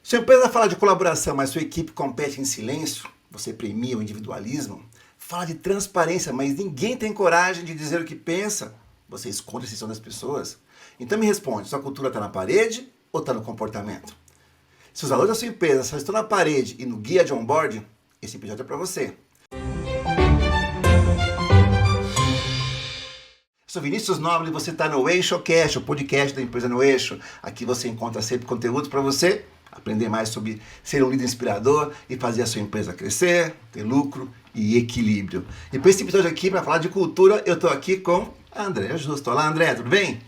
Sua empresa fala de colaboração, mas sua equipe compete em silêncio, você premia o individualismo. Fala de transparência, mas ninguém tem coragem de dizer o que pensa. Você esconde a decisão das pessoas. Então me responde, sua cultura está na parede ou está no comportamento? Se os valores da sua empresa só estão na parede e no guia de onboarding, esse episódio é para você. Eu sou Vinícius Nobre e você está no EixoCast, o podcast da empresa no Eixo. Aqui você encontra sempre conteúdo para você aprender mais sobre ser um líder inspirador e fazer a sua empresa crescer, ter lucro e equilíbrio. E para esse episódio aqui, para falar de cultura, eu estou aqui com a Andréa Justo. Olá, Andréa, tudo bem?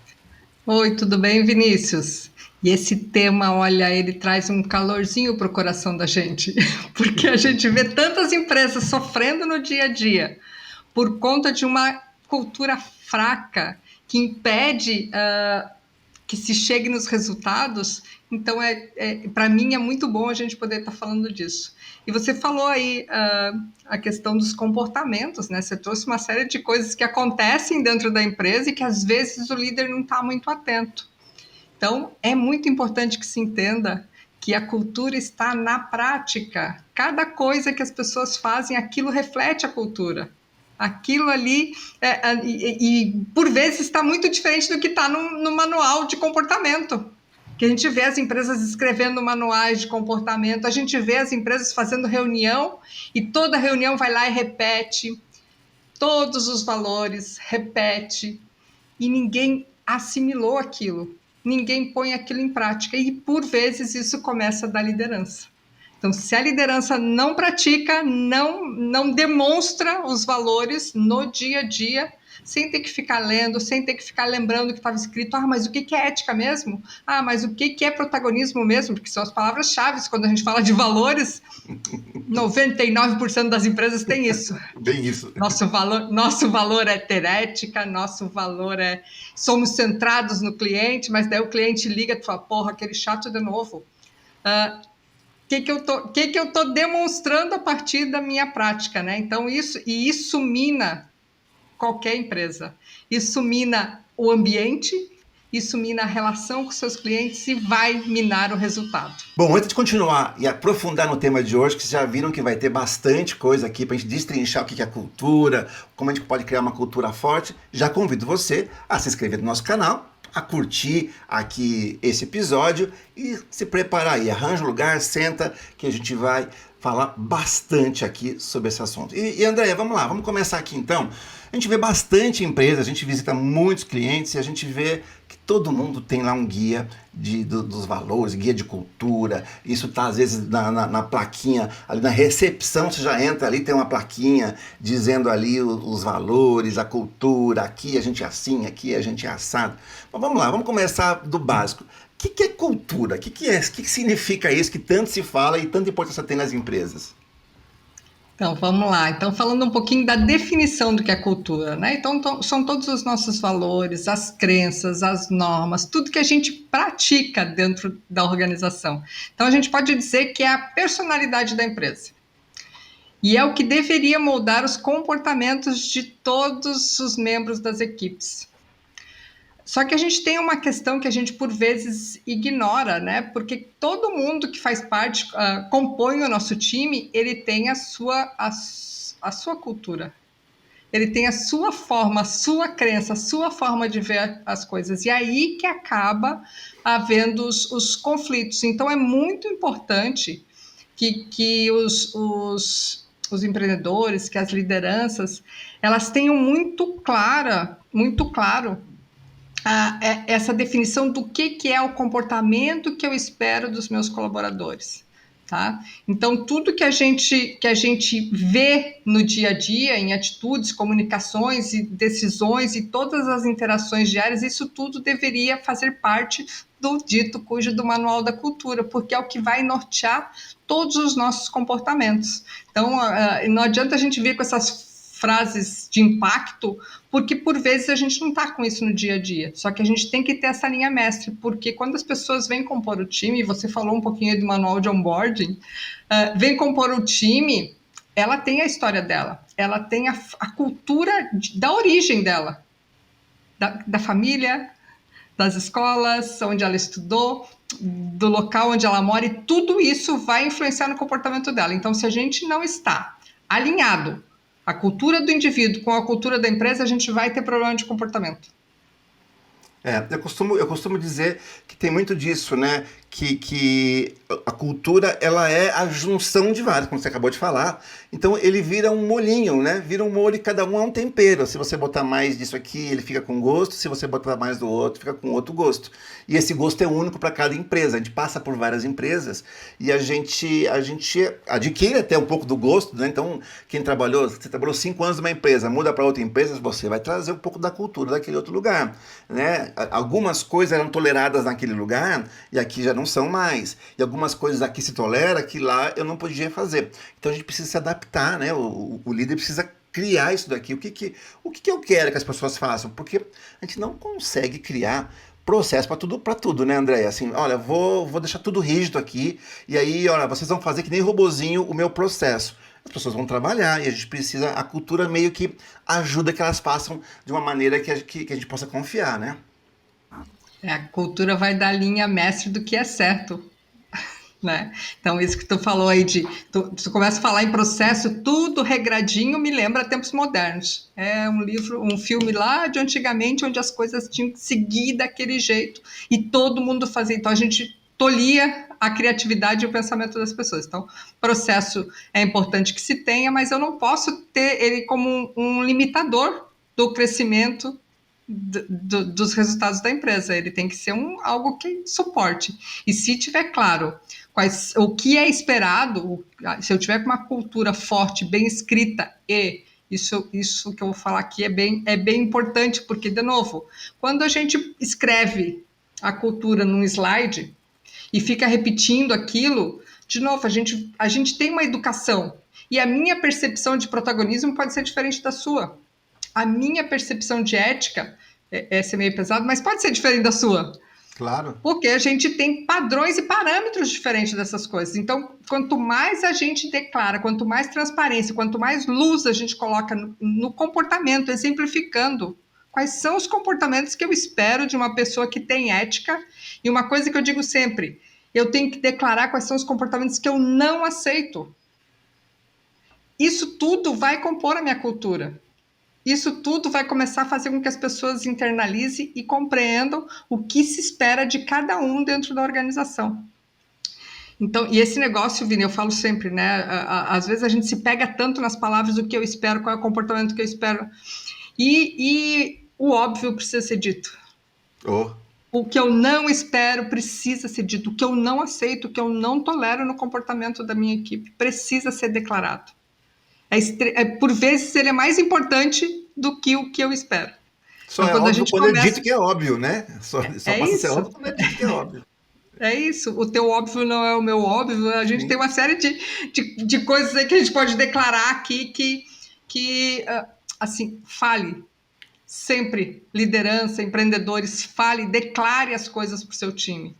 Oi, tudo bem, Vinícius? E esse tema, olha, ele traz um calorzinho para o coração da gente, porque a gente vê tantas empresas sofrendo no dia a dia por conta de uma cultura fraca que impede que se chegue nos resultados. Então, para mim, é muito bom a gente poder estar falando disso. E você falou aí a questão dos comportamentos, né? Você trouxe uma série de coisas que acontecem dentro da empresa e que, às vezes, o líder não está muito atento. Então, é muito importante que se entenda que a cultura está na prática. Cada coisa que as pessoas fazem, aquilo reflete a cultura. Aquilo ali, por vezes, está muito diferente do que está no manual de comportamento. Que a gente vê as empresas escrevendo manuais de comportamento, a gente vê as empresas fazendo reunião e toda reunião vai lá e repete todos os valores, repete, e ninguém assimilou aquilo, ninguém põe aquilo em prática, e por vezes isso começa da liderança. Então, se a liderança não pratica, não demonstra os valores no dia a dia, sem ter que ficar lendo, sem ter que ficar lembrando que estava escrito, mas o que é ética mesmo? Mas o que é protagonismo mesmo? Porque são as palavras-chave quando a gente fala de valores. 99% das empresas tem isso. Bem isso. Nosso valor é ter ética, nosso valor é... Somos centrados no cliente, mas daí o cliente liga e fala, porra, aquele chato de novo. O que eu tô demonstrando a partir da minha prática, né? Então, isso mina qualquer empresa. Isso mina o ambiente, isso mina a relação com seus clientes e vai minar o resultado. Bom, antes de continuar e aprofundar no tema de hoje, que vocês já viram que vai ter bastante coisa aqui para a gente destrinchar o que é cultura, como a gente pode criar uma cultura forte, já convido você a se inscrever no nosso canal, a curtir aqui esse episódio e se preparar aí. Arranja um lugar, senta, que a gente vai falar bastante aqui sobre esse assunto. E André, vamos lá, vamos começar aqui então. A gente vê bastante empresa, a gente visita muitos clientes e a gente vê que todo mundo tem lá um guia dos valores, guia de cultura. Isso está às vezes na plaquinha, ali na recepção você já entra ali, tem uma plaquinha dizendo ali os valores, a cultura, aqui a gente é assim, aqui a gente é assado. Mas vamos lá, vamos começar do básico. O que é cultura? O que significa isso que tanto se fala e tanta importância tem nas empresas? Então, vamos lá. Então, falando um pouquinho da definição do que é cultura, né? Então, são todos os nossos valores, as crenças, as normas, tudo que a gente pratica dentro da organização. Então, a gente pode dizer que é a personalidade da empresa. E é o que deveria moldar os comportamentos de todos os membros das equipes. Só que a gente tem uma questão que a gente, por vezes, ignora, né? Porque todo mundo que faz parte, compõe o nosso time, ele tem a sua cultura. Ele tem a sua forma, a sua crença, a sua forma de ver as coisas. E aí que acaba havendo os conflitos. Então, é muito importante que os empreendedores, que as lideranças, elas tenham muito claro essa definição do que é o comportamento que eu espero dos meus colaboradores, tá? Então, tudo que a gente vê no dia a dia, em atitudes, comunicações e decisões e todas as interações diárias, isso tudo deveria fazer parte do dito cujo do manual da cultura, porque é o que vai nortear todos os nossos comportamentos. Então, não adianta a gente vir com essas frases de impacto, porque por vezes a gente não está com isso no dia a dia, só que a gente tem que ter essa linha mestre, porque quando as pessoas vêm compor o time, você falou um pouquinho aí do manual de onboarding, vem compor o time, ela tem a história dela, ela tem a cultura da origem dela, da família, das escolas, onde ela estudou, do local onde ela mora, e tudo isso vai influenciar no comportamento dela. Então, se a gente não está alinhado a cultura do indivíduo com a cultura da empresa, a gente vai ter problema de comportamento. Eu costumo dizer que tem muito disso, né? Que a cultura, ela é a junção de vários, como você acabou de falar. Então ele vira um molhinho, né? Vira um molho e cada um é um tempero. Se você botar mais disso aqui, ele fica com gosto. Se você botar mais do outro, fica com outro gosto. E esse gosto é único para cada empresa. A gente passa por várias empresas e a gente adquire até um pouco do gosto, né? Então, você trabalhou 5 anos numa empresa, muda para outra empresa, você vai trazer um pouco da cultura daquele outro lugar, né? Algumas coisas eram toleradas naquele lugar e aqui já não são mais. E algumas coisas aqui se tolera que lá eu não podia fazer. Então a gente precisa se adaptar, né? O líder precisa criar isso daqui. O que eu quero que as pessoas façam? Porque a gente não consegue criar processo para tudo, né, André? Assim, olha, vou deixar tudo rígido aqui e aí, olha, vocês vão fazer que nem robozinho o meu processo. As pessoas vão trabalhar e a gente precisa, a cultura meio que ajuda que elas façam de uma maneira que a gente possa confiar, né? A cultura vai dar linha mestre do que é certo, né? Então, isso que tu falou aí tu começa a falar em processo, tudo regradinho, me lembra tempos modernos. É um filme lá de antigamente, onde as coisas tinham que seguir daquele jeito e todo mundo fazia. Então, a gente tolia a criatividade e o pensamento das pessoas. Então, processo é importante que se tenha, mas eu não posso ter ele como um limitador do crescimento dos resultados da empresa. Ele tem que ser algo que suporte. E se tiver claro o que é esperado, se eu tiver com uma cultura forte, bem escrita, e isso que eu vou falar aqui é bem importante, porque, de novo, quando a gente escreve a cultura num slide e fica repetindo aquilo, de novo, a gente tem uma educação. E a minha percepção de protagonismo pode ser diferente da sua. A minha percepção de ética é ser meio pesado, mas pode ser diferente da sua. Claro. Porque a gente tem padrões e parâmetros diferentes dessas coisas. Então, quanto mais a gente declara, quanto mais transparência, quanto mais luz a gente coloca no comportamento, exemplificando quais são os comportamentos que eu espero de uma pessoa que tem ética. E uma coisa que eu digo sempre, eu tenho que declarar quais são os comportamentos que eu não aceito. Isso tudo vai compor a minha cultura. Isso tudo vai começar a fazer com que as pessoas internalizem e compreendam o que se espera de cada um dentro da organização. Então, e esse negócio, Vini, eu falo sempre, né? Às vezes a gente se pega tanto nas palavras do que eu espero, qual é o comportamento que eu espero. E o óbvio precisa ser dito. Oh. O que eu não espero precisa ser dito. O que eu não aceito, o que eu não tolero no comportamento da minha equipe, precisa ser declarado. Por vezes ele é mais importante do que o que eu espero. Só Então, é quando a óbvio gente quando é começa... dito que é óbvio, né? Só É passa a ser isso. óbvio quando é dito que é óbvio. É isso. O teu óbvio não é o meu óbvio. A gente tem Sim. uma série de coisas aí que a gente pode declarar aqui que assim, fale. Sempre, liderança, empreendedores, fale, declare as coisas para o seu time.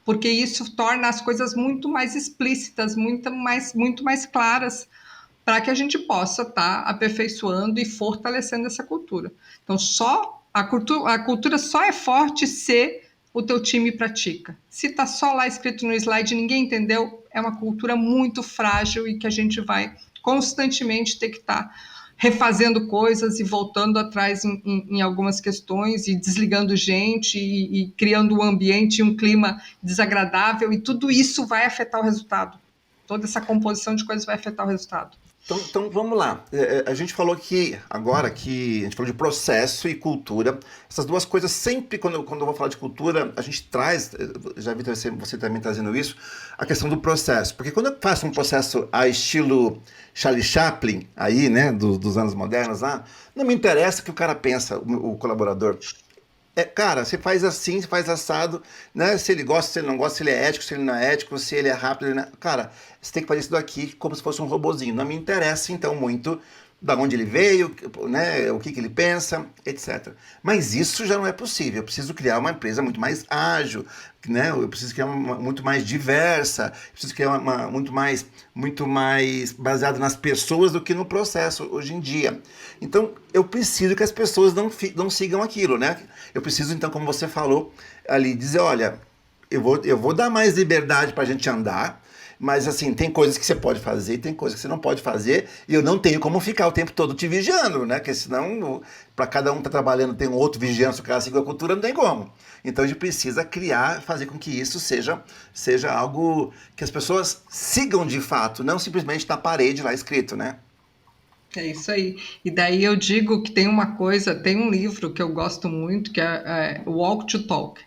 Porque isso torna as coisas muito mais explícitas, muito mais claras, para que a gente possa estar aperfeiçoando e fortalecendo essa cultura. Então, a cultura só é forte se o teu time pratica. Se está só lá escrito no slide e ninguém entendeu, é uma cultura muito frágil e que a gente vai constantemente ter que estar refazendo coisas e voltando atrás em algumas questões e desligando gente e criando um ambiente e um clima desagradável, e tudo isso vai afetar o resultado. Toda essa composição de coisas vai afetar o resultado. Então vamos lá. A gente falou que agora que a gente falou de processo e cultura. Essas duas coisas sempre, quando eu vou falar de cultura, a gente traz, já vi você também trazendo isso, a questão do processo. Porque quando eu faço um processo a estilo Charlie Chaplin, aí, né, dos anos modernos lá, não me interessa o que o cara pensa, o colaborador. Cara, você faz assim, você faz assado, né? Se ele gosta, se ele não gosta, se ele é ético, se ele não é ético, se ele é rápido, ele não é... Cara, você tem que fazer isso daqui como se fosse um robozinho. Não me interessa, então, muito da onde ele veio, né? O que ele pensa, etc. Mas isso já não é possível. Eu preciso criar uma empresa muito mais ágil, né? Eu preciso criar muito mais diversa, eu preciso criar muito mais baseada nas pessoas do que no processo hoje em dia. Então, eu preciso que as pessoas não sigam aquilo, né? Eu preciso, então, como você falou ali, dizer, olha, eu vou dar mais liberdade para a gente andar, mas assim, tem coisas que você pode fazer, tem coisas que você não pode fazer, e eu não tenho como ficar o tempo todo te vigiando, né? Porque senão, para cada um tá trabalhando, tem um outro vigiando, se o cara seguir a cultura, não tem como. Então a gente precisa criar, fazer com que isso seja algo que as pessoas sigam de fato, não simplesmente na parede lá escrito, né? É isso aí. E daí eu digo que tem uma coisa, tem um livro que eu gosto muito, que é Walk to Talk.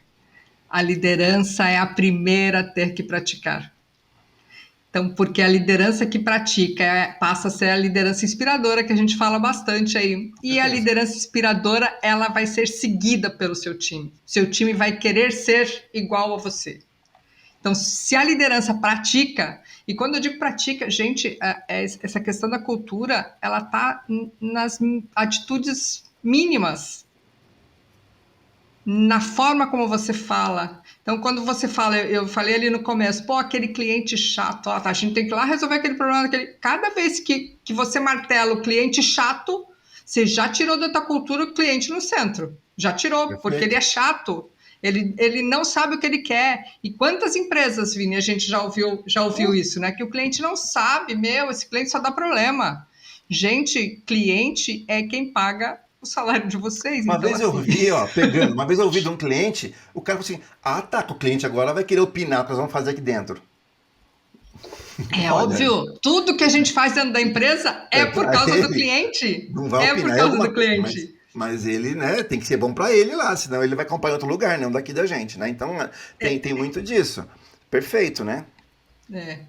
A liderança é a primeira a ter que praticar. Então, porque a liderança que pratica passa a ser a liderança inspiradora, que a gente fala bastante aí. E a Certeza. liderança inspiradora, ela vai ser seguida pelo seu time. Seu time vai querer ser igual a você. Então, se a liderança pratica, e quando eu digo pratica, gente, essa questão da cultura, ela está nas atitudes mínimas, na forma como você fala. Então, quando você fala, eu falei ali no começo, pô, aquele cliente chato, ó, tá, a gente tem que ir lá resolver aquele problema. Cada vez que você martela o cliente chato, você já tirou da tua cultura o cliente no centro. Já tirou, porque ele Perfeito. é chato. Ele não sabe o que ele quer. E quantas empresas, Vini, a gente já ouviu isso, né? Que o cliente não sabe, esse cliente só dá problema. Gente, cliente é quem paga o salário de vocês. Uma Então, vez eu assim, vi, ó, pegando, uma vez eu ouvi de um cliente, o cara falou assim: ah, tá, que o cliente agora vai querer opinar o que nós vamos fazer aqui dentro. é Olha, óbvio, tudo que a gente faz dentro da empresa é por causa do ele cliente. não vai É por opinar em causa alguma do coisa, mas, cliente. mas ele, né, tem que ser bom para ele lá, senão ele vai acompanhar outro lugar, não daqui da gente, né? Então tem muito disso. Perfeito, né? É.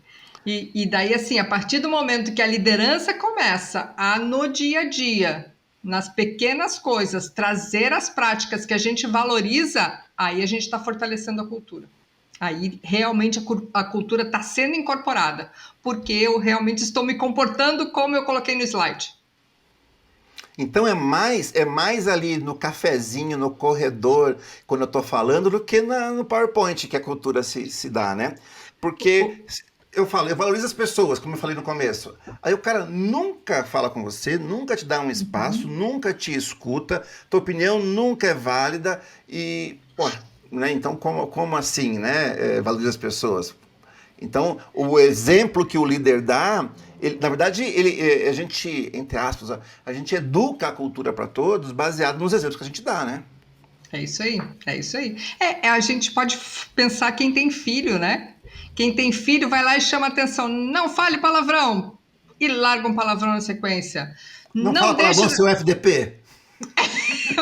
E daí, assim, a partir do momento que a liderança começa a, no dia a dia, nas pequenas coisas, trazer as práticas que a gente valoriza, aí a gente está fortalecendo a cultura. Aí realmente a cultura está sendo incorporada, porque eu realmente estou me comportando como eu coloquei no slide. Então é mais ali no cafezinho, no corredor, quando eu estou falando, do que no PowerPoint que a cultura se dá, né? Porque eu falo, eu valorizo as pessoas, como eu falei no começo. Aí o cara nunca fala com você, nunca te dá um espaço, nunca te escuta, tua opinião nunca é válida e, pô, né? Então como assim, né? Valoriza as pessoas. Então, o exemplo que o líder dá, na verdade, a gente, entre aspas, a gente educa a cultura para todos baseado nos exemplos que a gente dá, né? É isso aí, é isso aí. A gente pode pensar quem tem filho, né? Quem tem filho vai lá e chama atenção, não fale palavrão, e larga um palavrão na sequência. Não fala Não deixa, palavrão, seu FDP.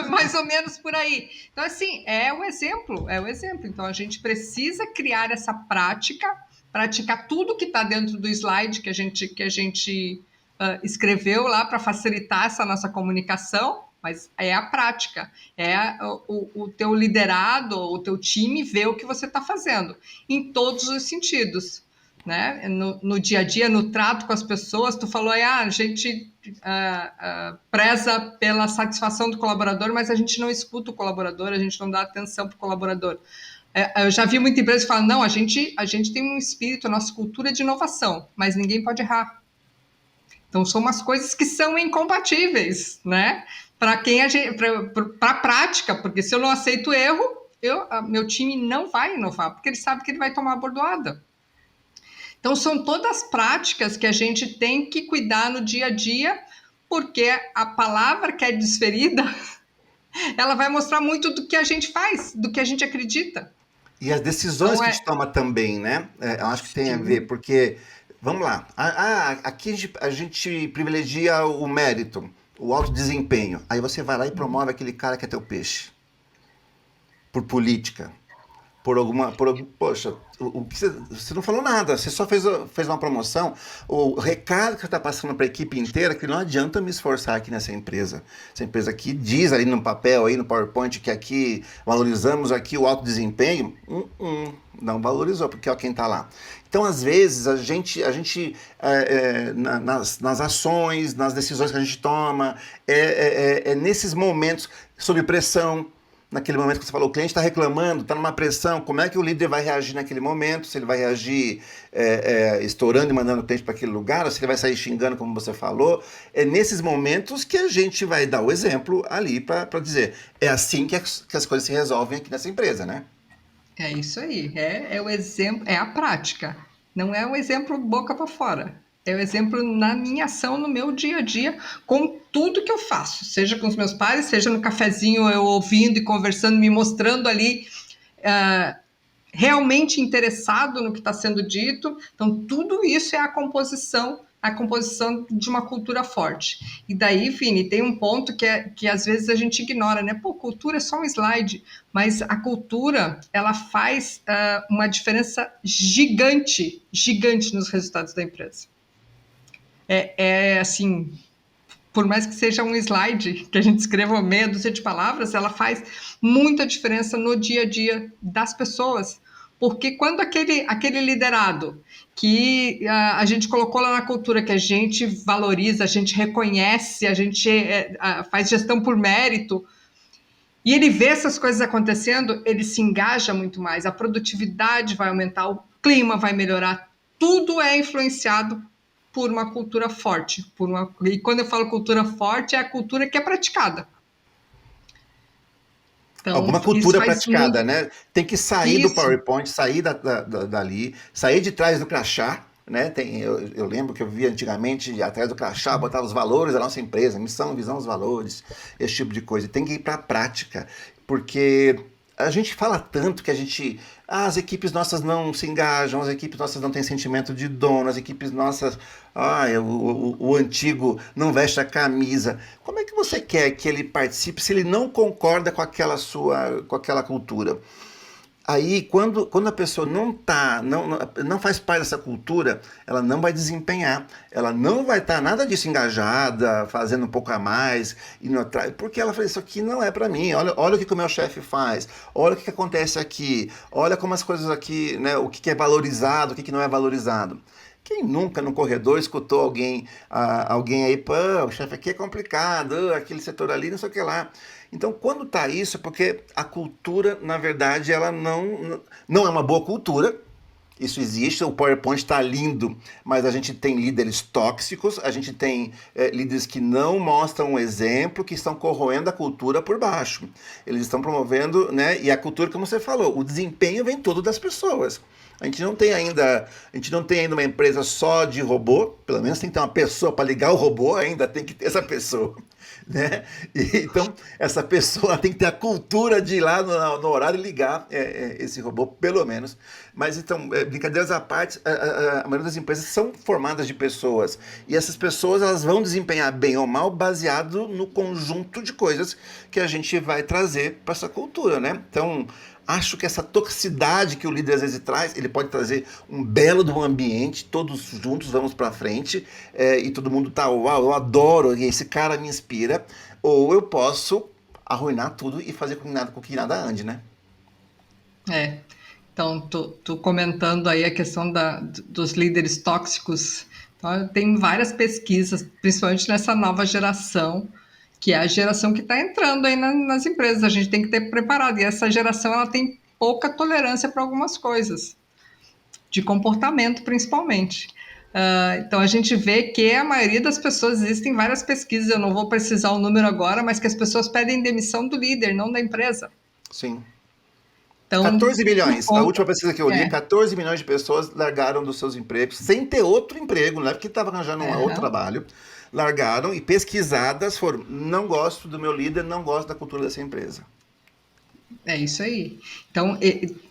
mais ou menos por aí. Então, assim, é o exemplo, é o exemplo. Então, a gente precisa criar essa prática, praticar tudo que está dentro do slide que a gente escreveu lá para facilitar essa nossa comunicação, mas é a prática, o teu liderado, o teu time ver o que você está fazendo, em todos os sentidos. Né? No dia a dia, no trato com as pessoas, tu falou aí, a gente preza pela satisfação do colaborador, mas a gente não escuta o colaborador, a gente não dá atenção para o colaborador. Eu já vi muita empresa que fala, não, a gente tem um espírito, a nossa cultura é de inovação, mas ninguém pode errar. Então, são umas coisas que são incompatíveis, né? Para a prática, porque se eu não aceito erro, meu time não vai inovar, porque ele sabe que ele vai tomar a bordoada. Então, são todas práticas que a gente tem que cuidar no dia a dia, porque a palavra que é desferida, ela vai mostrar muito do que a gente faz, do que a gente acredita. E as decisões Então, que a gente toma também, né? Eu acho que tem a ver, sim. porque, vamos lá, aqui a gente privilegia o mérito, o alto desempenho. Aí você vai lá e promove aquele cara que é teu peixe, por política. Poxa, você não falou nada, você só fez uma promoção. O recado que você está passando para a equipe inteira é que não adianta me esforçar aqui nessa empresa. Essa empresa aqui diz ali no papel, aí no PowerPoint, que aqui valorizamos aqui o alto desempenho. Não valorizou, porque ó, quem está lá. Então, às vezes, a gente nas ações, nas decisões que a gente toma, é nesses momentos, sob pressão, naquele momento que você falou, o cliente está reclamando, está numa pressão, como é que o líder vai reagir naquele momento? Se ele vai reagir estourando e mandando o cliente para aquele lugar, ou se ele vai sair xingando, como você falou. É nesses momentos que a gente vai dar o exemplo ali para dizer, é assim que as coisas se resolvem aqui nessa empresa, né? É isso aí, é o exemplo, é a prática. Não é o exemplo boca para fora. É o exemplo na minha ação, no meu dia a dia, com tudo que eu faço, seja com os meus pais, seja no cafezinho, eu ouvindo e conversando, me mostrando ali, ah, realmente interessado no que está sendo dito. Então, tudo isso é a composição de uma cultura forte. E daí, Vini, tem um ponto que às vezes a gente ignora, né? Pô, cultura é só um slide, mas a cultura, ela faz uma diferença gigante, gigante nos resultados da empresa. Assim, por mais que seja um slide, que a gente escreva meia dúzia de palavras, ela faz muita diferença no dia a dia das pessoas. Porque quando aquele liderado que a gente colocou lá na cultura, que a gente valoriza, a gente reconhece, a gente faz gestão por mérito, e ele vê essas coisas acontecendo, ele se engaja muito mais, a produtividade vai aumentar, o clima vai melhorar, tudo é influenciado por uma cultura forte. E quando eu falo cultura forte, é a cultura que é praticada. Então, Alguma isso cultura faz praticada, muito. né? Tem que sair do Isso, PowerPoint, sair dali, sair de trás do crachá, né? Eu lembro que eu via antigamente, atrás do crachá, botava os valores da nossa empresa, missão, visão, os valores, esse tipo de coisa. Tem que ir para a prática, porque a gente fala tanto que as equipes nossas não se engajam, as equipes nossas não têm sentimento de dono, as equipes nossas, o antigo não veste a camisa. Como é que você quer que ele participe se ele não concorda com aquela cultura? Aí, quando a pessoa não faz parte dessa cultura, ela não vai desempenhar, ela não vai estar nada disso engajada, fazendo um pouco a mais, indo atrás, porque ela fala, isso aqui não é para mim, olha o que o meu chefe faz, olha o que acontece aqui, olha como as coisas aqui, né, o que é valorizado, o que não é valorizado. Quem nunca no corredor escutou alguém aí, pô, o chefe aqui é complicado, aquele setor ali, não sei o que lá. Então, quando tá isso, é porque a cultura, na verdade, ela não é uma boa cultura. Isso existe, o PowerPoint está lindo, mas a gente tem líderes tóxicos, a gente tem líderes que não mostram um exemplo, que estão corroendo a cultura por baixo. Eles estão promovendo, né? E a cultura, como você falou, o desempenho vem todo das pessoas. A gente não tem ainda uma empresa só de robô, pelo menos tem que ter uma pessoa para ligar o robô, ainda tem que ter essa pessoa, né? Então, essa pessoa tem que ter a cultura de ir lá no horário e ligar esse robô, pelo menos. Mas então, brincadeiras à parte, a maioria das empresas são formadas de pessoas. E essas pessoas elas vão desempenhar bem ou mal baseado no conjunto de coisas que a gente vai trazer para essa cultura, né? Então, acho que essa toxicidade que o líder às vezes traz, ele pode trazer um belo do ambiente, todos juntos vamos para frente, e todo mundo tá, uau, eu adoro, esse cara me inspira, ou eu posso arruinar tudo e fazer com que nada ande, né? é. Então, tu comentando aí a questão dos líderes tóxicos. Então, tem várias pesquisas, principalmente nessa nova geração, que é a geração que está entrando aí nas empresas. A gente tem que ter preparado. E essa geração ela tem pouca tolerância para algumas coisas, de comportamento principalmente. Então a gente vê que a maioria das pessoas, existem várias pesquisas, eu não vou precisar o número agora, mas que as pessoas pedem demissão do líder, não da empresa. Sim. Então, 14 por milhões, a conta. última pesquisa que eu li, É, 14 milhões de pessoas largaram dos seus empregos sem ter outro emprego, não é porque estava arranjando um outro é, trabalho, largaram e pesquisadas foram, não gosto do meu líder, não gosto da cultura dessa empresa. é isso aí. Então,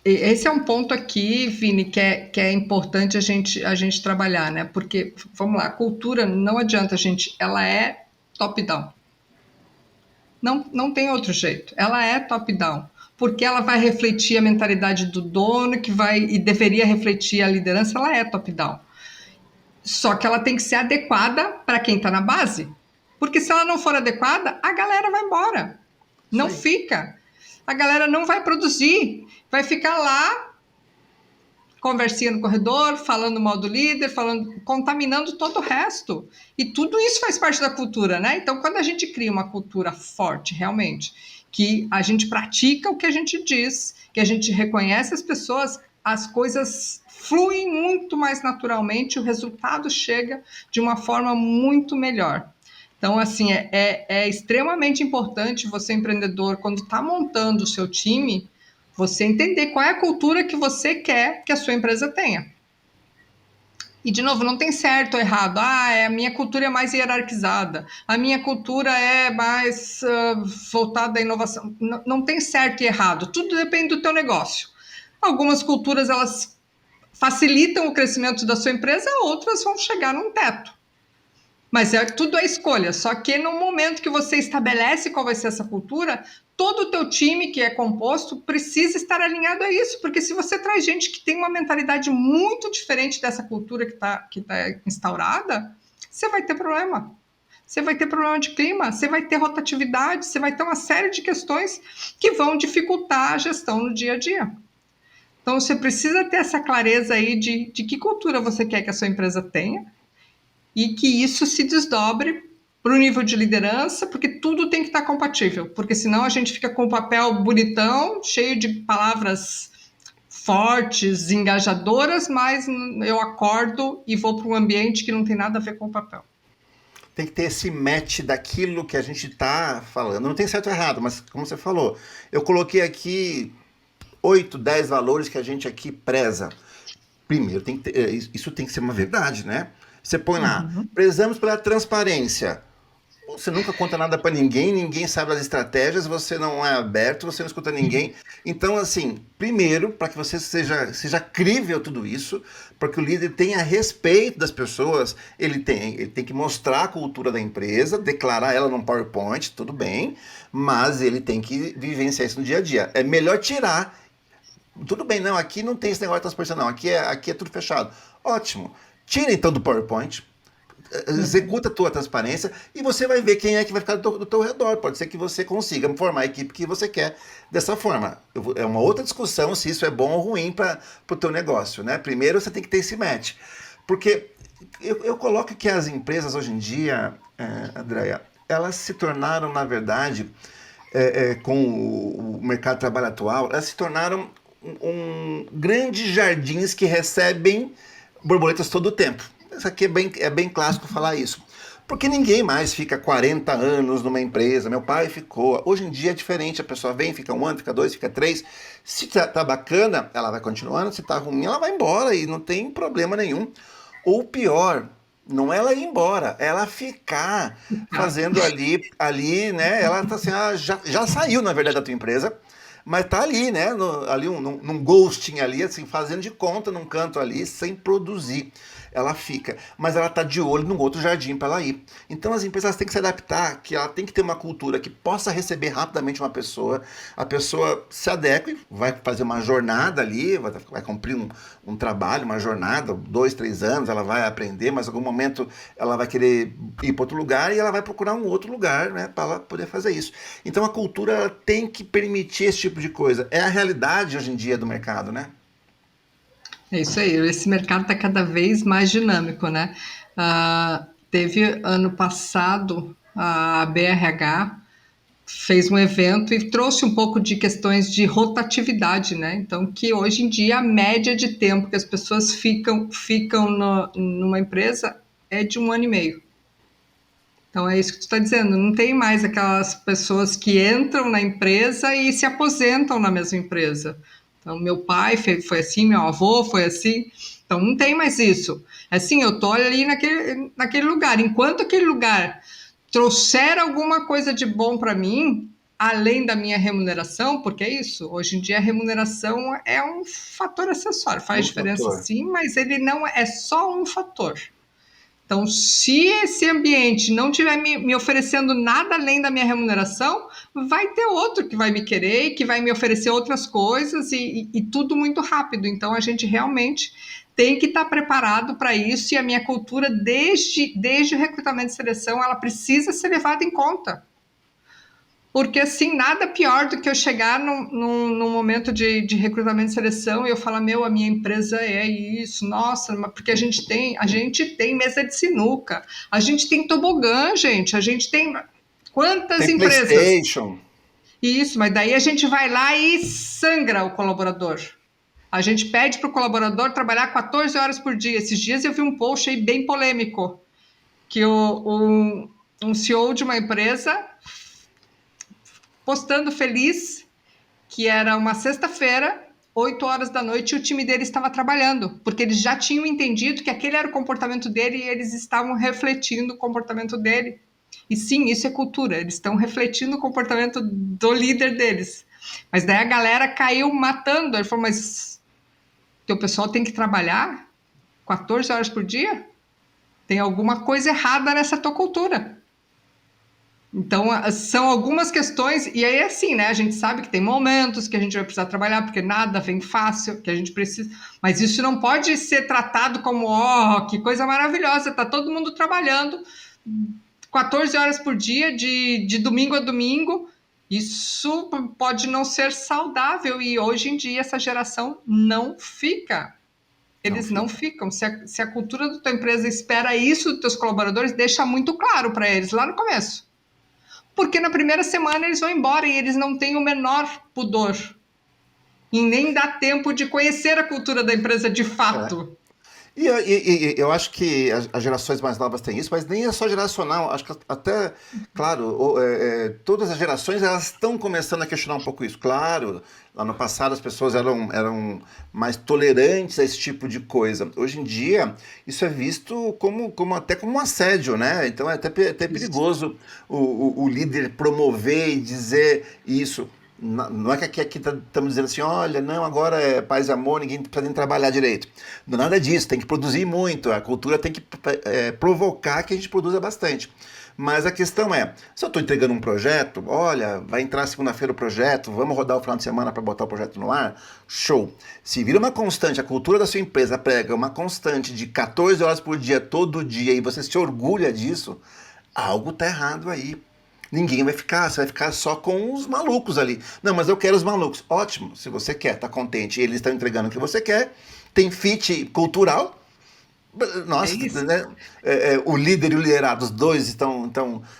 esse é um ponto aqui, Vini, que é importante a gente trabalhar, né? Porque, vamos lá, a cultura não adianta, gente, ela é top-down. Não tem outro jeito. Ela é top-down. Porque ela vai refletir a mentalidade do dono, que vai e deveria refletir a liderança, ela é top-down. Só que ela tem que ser adequada para quem está na base. Porque se ela não for adequada, a galera vai embora. Isso Não aí. fica. A galera não vai produzir. Vai ficar lá conversinha no corredor, falando mal do líder, contaminando todo o resto. E tudo isso faz parte da cultura, né? Então, quando a gente cria uma cultura forte, realmente, que a gente pratica o que a gente diz, que a gente reconhece as pessoas, as coisas fluem muito mais naturalmente, o resultado chega de uma forma muito melhor. Então, assim, é extremamente importante você, empreendedor, quando está montando o seu time, Você entender qual é a cultura que você quer que a sua empresa tenha. E, de novo, não tem certo ou errado. A minha cultura é mais hierarquizada. A minha cultura é mais voltada à inovação. Não tem certo e errado. Tudo depende do teu negócio. Algumas culturas, elas facilitam o crescimento da sua empresa, outras vão chegar num teto. Mas tudo é escolha. Só que no momento que você estabelece qual vai ser essa cultura, todo o teu time que é composto precisa estar alinhado a isso, porque se você traz gente que tem uma mentalidade muito diferente dessa cultura que tá instaurada, você vai ter problema. Você vai ter problema de clima, você vai ter rotatividade, você vai ter uma série de questões que vão dificultar a gestão no dia a dia. Então, você precisa ter essa clareza aí de que cultura você quer que a sua empresa tenha e que isso se desdobre para o nível de liderança, porque tudo tem que estar compatível, porque senão a gente fica com o papel bonitão, cheio de palavras fortes, engajadoras, mas eu acordo e vou para um ambiente que não tem nada a ver com o papel. Tem que ter esse match daquilo que a gente está falando. Não tem certo ou errado, mas como você falou, eu coloquei aqui 8, 10 valores que a gente aqui preza. Primeiro, isso tem que ser uma verdade, né? Você põe lá, prezamos pela transparência. Você nunca conta nada para ninguém, ninguém sabe das estratégias, você não é aberto, você não escuta ninguém. Então, assim, primeiro, para que você seja crível tudo isso, para que o líder tenha respeito das pessoas, ele tem que mostrar a cultura da empresa, declarar ela num PowerPoint, tudo bem, mas ele tem que vivenciar isso no dia a dia. É melhor tirar. Tudo bem, não, aqui não tem esse negócio de transparência, não, aqui é tudo fechado. Ótimo. Tira então do PowerPoint, executa a tua transparência e você vai ver quem é que vai ficar do teu redor. Pode ser que você consiga formar a equipe que você quer dessa forma. É uma outra discussão se isso é bom ou ruim para o teu negócio, né? Primeiro você tem que ter esse match. Porque eu coloco que as empresas hoje em dia, Andréia, elas se tornaram, na verdade, com o mercado de trabalho atual, elas se tornaram grandes jardins que recebem borboletas todo o tempo. Isso aqui é bem clássico falar isso. Porque ninguém mais fica 40 anos numa empresa. Meu pai ficou. Hoje em dia é diferente. A pessoa vem, fica 1 ano, fica 2, fica 3. Se tá bacana, ela vai continuando. Se tá ruim, ela vai embora e não tem problema nenhum. Ou pior, não é ela ir embora, é ela ficar fazendo ali, né? Ela tá assim, já saiu, na verdade, da tua empresa. Mas tá ali, né? Ali num ghosting ali, assim, fazendo de conta num canto ali, sem produzir. Ela fica. Mas ela tá de olho num outro jardim para ela ir. Então as empresas têm que se adaptar, que ela tem que ter uma cultura que possa receber rapidamente uma pessoa. A pessoa se adeque, vai fazer uma jornada ali, vai cumprir um trabalho, uma jornada, 2, 3 anos, ela vai aprender, mas em algum momento ela vai querer ir para outro lugar e ela vai procurar um outro lugar, né, para ela poder fazer isso. Então a cultura tem que permitir esse tipo de coisa. É a realidade hoje em dia do mercado, né? É isso aí, esse mercado está cada vez mais dinâmico, né? Teve ano passado a BRH fez um evento e trouxe um pouco de questões de rotatividade, né? Então, que hoje em dia a média de tempo que as pessoas ficam numa empresa é de 1 ano e meio. Então é isso que tu está dizendo, não tem mais aquelas pessoas que entram na empresa e se aposentam na mesma empresa. Então, meu pai foi assim, meu avô foi assim, então não tem mais isso. Assim, eu estou ali naquele lugar, enquanto aquele lugar trouxer alguma coisa de bom para mim, além da minha remuneração, porque é isso, hoje em dia a remuneração é um fator acessório, faz Um diferença fator. sim, mas ele não é só um fator. Então, se esse ambiente não estiver me oferecendo nada além da minha remuneração, vai ter outro que vai me querer, que vai me oferecer outras coisas e tudo muito rápido. Então, a gente realmente tem que estar preparado para isso e a minha cultura, desde o recrutamento e seleção, ela precisa ser levada em conta. Porque, assim, nada pior do que eu chegar num momento de recrutamento e seleção e eu falar, a minha empresa é isso, nossa, porque a gente tem mesa de sinuca, a gente tem tobogã, gente, a gente tem quantas Tem empresas? PlayStation. Isso, mas daí a gente vai lá e sangra o colaborador. A gente pede para o colaborador trabalhar 14 horas por dia. Esses dias eu vi um post aí bem polêmico, que um CEO de uma empresa postando feliz que era uma sexta-feira, 8 horas da noite, e o time dele estava trabalhando, porque eles já tinham entendido que aquele era o comportamento dele e eles estavam refletindo o comportamento dele. E sim, isso é cultura, eles estão refletindo o comportamento do líder deles. Mas daí a galera caiu matando, ele falou, mas teu pessoal tem que trabalhar 14 horas por dia? Tem alguma coisa errada nessa tua cultura. Então, são algumas questões, e aí assim, né? A gente sabe que tem momentos que a gente vai precisar trabalhar, porque nada vem fácil, que a gente precisa. Mas isso não pode ser tratado como, oh, que coisa maravilhosa, tá todo mundo trabalhando 14 horas por dia, de domingo a domingo. Isso pode não ser saudável, e hoje em dia essa geração não fica. Não Eles não fica. ficam. Se a cultura da tua empresa espera isso dos teus colaboradores, deixa muito claro para eles lá no começo. Porque na primeira semana eles vão embora e eles não têm o menor pudor. E nem dá tempo de conhecer a cultura da empresa de É. fato. Eu acho que as gerações mais novas têm isso, mas nem é só geracional. Acho que até, claro, todas as gerações elas estão começando a questionar um pouco isso. Claro, lá no passado as pessoas eram mais tolerantes a esse tipo de coisa. Hoje em dia, isso é visto até como um assédio, né? Então é até Isso. perigoso o líder promover e dizer isso. Não é que aqui estamos dizendo assim, olha, não, agora é paz e amor, ninguém precisa nem trabalhar direito. Não é nada disso, tem que produzir muito, a cultura tem que provocar que a gente produza bastante. Mas a questão é, se eu estou entregando um projeto, olha, vai entrar segunda-feira o projeto, vamos rodar o final de semana para botar o projeto no ar, show. Se vira uma constante, a cultura da sua empresa prega uma constante de 14 horas por dia, todo dia, e você se orgulha disso, algo tá errado aí. Ninguém vai ficar, você vai ficar só com os malucos ali. Não, mas eu quero os malucos. Ótimo, se você quer, tá contente, eles estão entregando o que você quer, tem fit cultural. É Nossa, isso. né? O líder e o liderado, os dois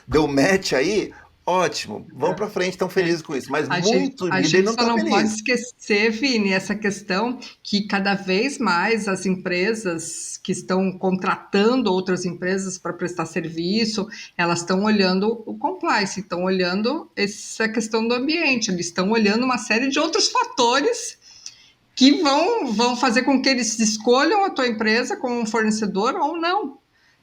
deu match aí, ótimo, vão pra frente, estão É. felizes com isso. Mas A gente, muito a líder gente não só tá não pode feliz. esquecer, Vini, essa questão que cada vez mais as empresas que estão contratando outras empresas para prestar serviço, elas estão olhando o compliance, estão olhando essa questão do ambiente, eles estão olhando uma série de outros fatores que vão fazer com que eles escolham a tua empresa como um fornecedor ou não.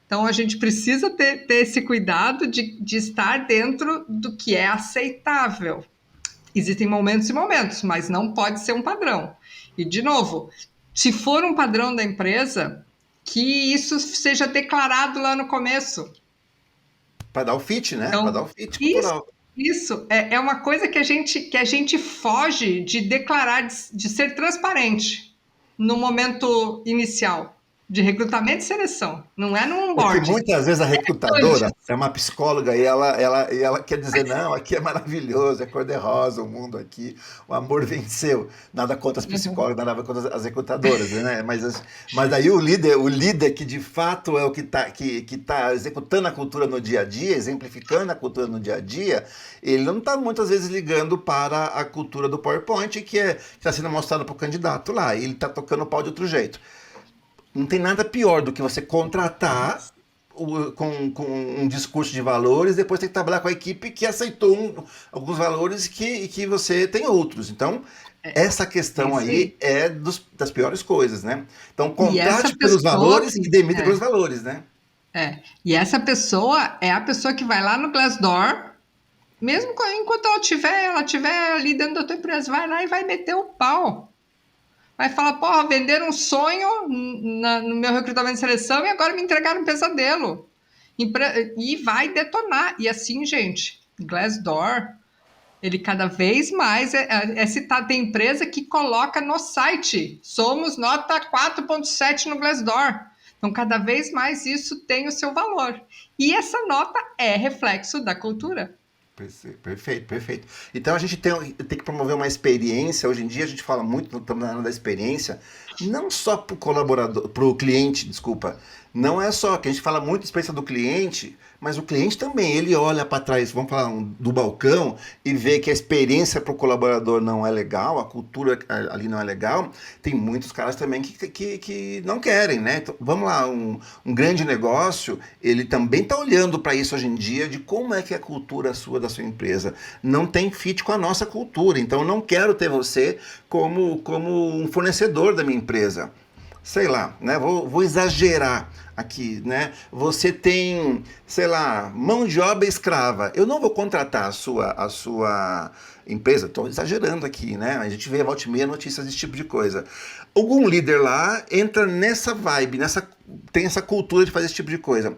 Então, a gente precisa ter esse cuidado de estar dentro do que é aceitável. Existem momentos e momentos, mas não pode ser um padrão. E, de novo, se for um padrão da empresa, que isso seja declarado lá no começo. Para dar o fit, né? Para dar Então, o fit isso, cultural. isso é uma coisa que a gente foge de declarar, de ser transparente no momento inicial de recrutamento e seleção. Não é no Porque onboarding. muitas vezes a Antes. recrutadora é uma psicóloga e ela quer dizer, não, aqui é maravilhoso, é cor-de-rosa o mundo aqui, o amor venceu. Nada contra as Uhum. psicólogas, nada contra as recrutadoras, né? Mas aí o líder que de fato é o que tá executando a cultura no dia a dia, exemplificando a cultura no dia a dia, ele não está muitas vezes ligando para a cultura do PowerPoint que está sendo mostrado para o candidato lá. Ele está tocando o pau de outro jeito. Não tem nada pior do que você contratar com um discurso de valores, depois tem que trabalhar com a equipe que aceitou alguns valores e que você tem outros. Então, essa É questão isso aí. aí é das piores coisas, né? Então, E essa contrate pelos pessoa, valores e demita é, pelos valores, né? e essa pessoa é a pessoa que vai lá no Glassdoor, mesmo enquanto ela tiver ali dentro da tua empresa, vai lá e vai meter o pau. Vai falar, porra, venderam um sonho no meu recrutamento de seleção e agora me entregaram um pesadelo. E vai detonar. E assim, gente, Glassdoor, ele cada vez mais é citado. Tem empresa que coloca no site, somos nota 4,7 no Glassdoor. Então, cada vez mais isso tem o seu valor. E essa nota é reflexo da cultura. Perfeito, perfeito. Então a gente tem que promover uma experiência. Hoje em dia a gente fala muito, estamos na área da experiência. não só para o colaborador, para o cliente, desculpa. Não é só que a gente fala muito da experiência do cliente, mas o cliente também, ele olha para trás, vamos falar do balcão e vê que a experiência para o colaborador não é legal, a cultura ali não é legal. Tem muitos caras também que não querem, né? Então, vamos lá, um grande negócio, ele também está olhando para isso hoje em dia, de como é que é a cultura sua, da sua empresa. Não tem fit com a nossa cultura, então eu não quero ter você como um fornecedor da minha empresa. Sei lá, né? Vou exagerar aqui, né? Você tem, sei lá, mão de obra escrava. Eu não vou contratar a sua empresa, estou exagerando aqui, né? A gente vê volta e meia notícias desse tipo de coisa. Algum líder lá entra nessa vibe, tem essa cultura de fazer esse tipo de coisa.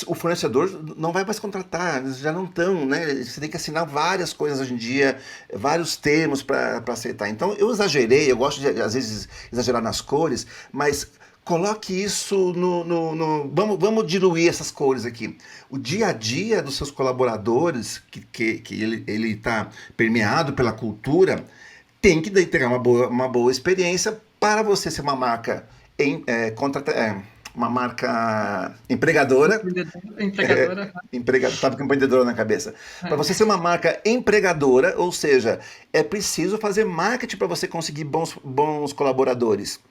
O fornecedor não vai mais contratar, eles já não estão, né? Você tem que assinar várias coisas hoje em dia, vários termos para aceitar. Então eu exagerei, eu gosto de às vezes exagerar nas cores, mas coloque isso vamos diluir essas cores aqui. O dia a dia dos seus colaboradores, que ele está permeado pela cultura, tem que ter uma boa experiência para você ser uma marca uma marca empregadora. Empregadora. Estava com empreendedora na cabeça. Para você ser uma marca empregadora, ou seja, é preciso fazer marketing para você conseguir bons colaboradores.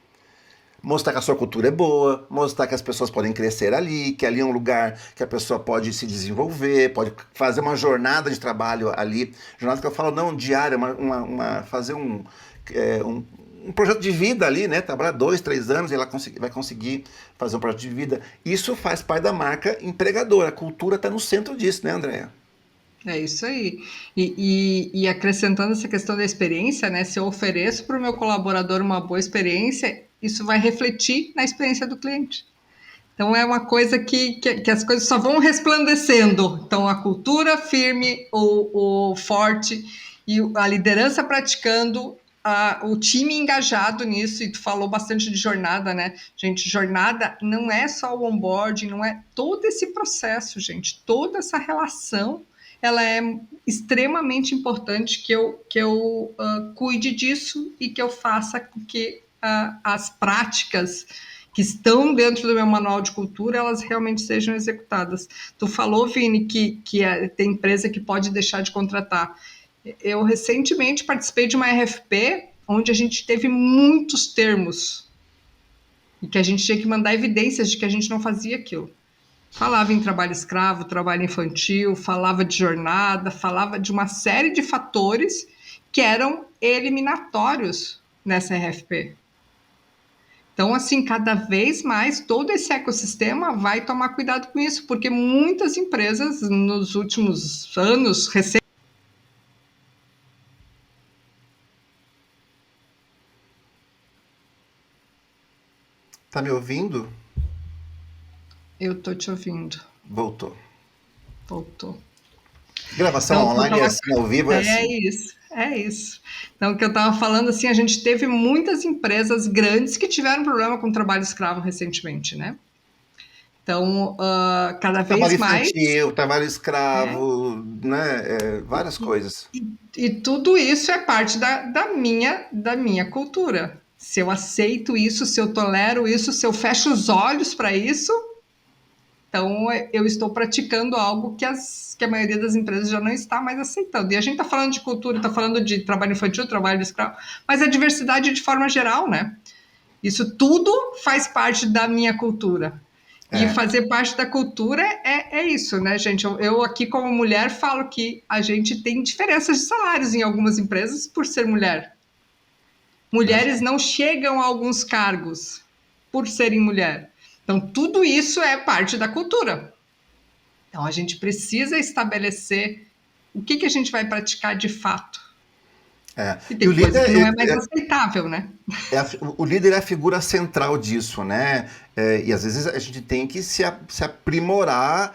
Mostrar que a sua cultura é boa, mostrar que as pessoas podem crescer ali, que ali é um lugar que a pessoa pode se desenvolver, pode fazer uma jornada de trabalho ali. Jornada que eu falo não diária, fazer um projeto de vida ali, né? Trabalhar 2, 3 anos e ela vai conseguir fazer um projeto de vida. Isso faz parte da marca empregadora. A cultura está no centro disso, né, Andréia? É isso aí. E acrescentando essa questão da experiência, né? Se eu ofereço para o meu colaborador uma boa experiência, isso vai refletir na experiência do cliente. Então é uma coisa que as coisas só vão resplandecendo. Então a cultura firme, o forte e a liderança praticando, o time engajado nisso, e tu falou bastante de jornada, né? Gente, jornada não é só o onboarding, não é todo esse processo, gente, toda essa relação, ela é extremamente importante que eu cuide disso e que eu faça com que as práticas que estão dentro do meu manual de cultura, elas realmente sejam executadas. Tu falou, Vini, que tem empresa que pode deixar de contratar. Eu recentemente participei de uma RFP onde a gente teve muitos termos e que a gente tinha que mandar evidências de que a gente não fazia aquilo. Falava em trabalho escravo, trabalho infantil, falava de jornada, falava de uma série de fatores que eram eliminatórios nessa RFP. Então, assim, cada vez mais todo esse ecossistema vai tomar cuidado com isso, porque muitas empresas nos últimos anos recentes. Tá me ouvindo? Eu tô te ouvindo. Voltou. Voltou. Gravação Então, online é assim, ao vivo é assim. É isso. Então, o que eu estava falando, assim, a gente teve muitas empresas grandes que tiveram problema com trabalho escravo recentemente, né? Então, cada Trabalho vez mais... infantil, trabalho escravo, né? Várias coisas. E tudo isso é parte da minha cultura. Se eu aceito isso, se eu tolero isso, se eu fecho os olhos para isso, então eu estou praticando algo que a maioria das empresas já não está mais aceitando. E a gente está falando de cultura, está falando de trabalho infantil, trabalho escravo, mas a diversidade de forma geral, né? Isso tudo faz parte da minha cultura. E fazer parte da cultura é isso, né, gente? Eu aqui, como mulher, falo que a gente tem diferenças de salários em algumas empresas por ser mulher. Mulheres não chegam a alguns cargos por serem mulher. Então, tudo isso é parte da cultura. Então, a gente precisa estabelecer o que a gente vai praticar de fato. E tem coisa que não é mais aceitável, né? O líder é a figura central disso, né? E às vezes a gente tem que se aprimorar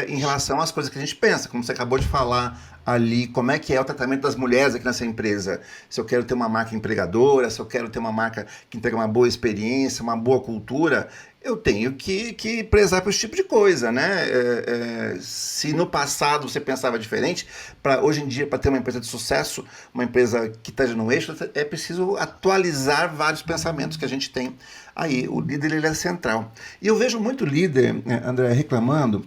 em relação às coisas que a gente pensa, como você acabou de falar ali, como é que é o tratamento das mulheres aqui nessa empresa. Se eu quero ter uma marca empregadora, se eu quero ter uma marca que entrega uma boa experiência, uma boa cultura, eu tenho que prezar por esse tipo de coisa, né? Se no passado você pensava diferente, hoje em dia, para ter uma empresa de sucesso, uma empresa que esteja no eixo, é preciso atualizar vários pensamentos que a gente tem aí. O líder ele é central. E eu vejo muito líder, André, reclamando: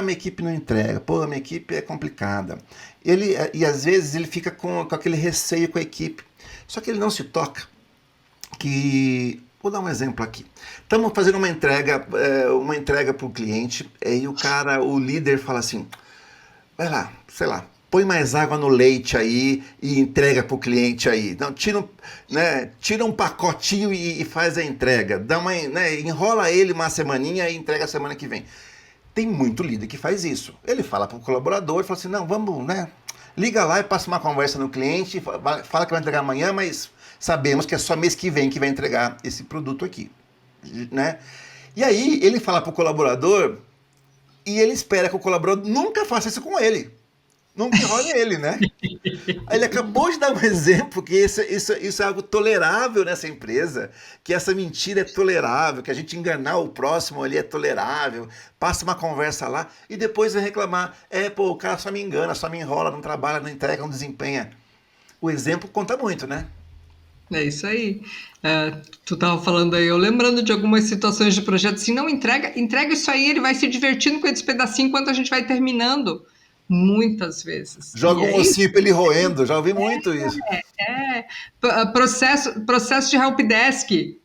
minha equipe não entrega, pô, minha equipe é complicada. E às vezes ele fica com aquele receio com a equipe. Só que ele não se toca que... Vou dar um exemplo aqui. Estamos fazendo uma entrega para o cliente, e o líder fala assim: vai lá, sei lá, põe mais água no leite aí e entrega para o cliente aí. Não, tira um pacotinho e faz a entrega. Enrola ele uma semaninha e entrega a semana que vem. Tem muito líder que faz isso. Ele fala para o colaborador, fala assim: não, vamos, liga lá e passa uma conversa no cliente, fala que vai entregar amanhã, mas sabemos que é só mês que vem que vai entregar esse produto aqui, né? E aí ele fala para o colaborador e ele espera que o colaborador nunca faça isso com ele. Nunca enrole ele, né? Aí ele acabou de dar um exemplo que isso é algo tolerável nessa empresa, que essa mentira é tolerável, que a gente enganar o próximo ali é tolerável, passa uma conversa lá e depois vai reclamar: o cara só me engana, só me enrola, não trabalha, não entrega, não desempenha. O exemplo conta muito, né? É isso aí. Tu estava falando aí, eu lembrando de algumas situações de projeto, se não entrega isso aí, ele vai se divertindo com esse pedacinho enquanto a gente vai terminando. Muitas vezes. Joga um ossinho pra ele roendo, já ouvi muito isso. Processo de helpdesk.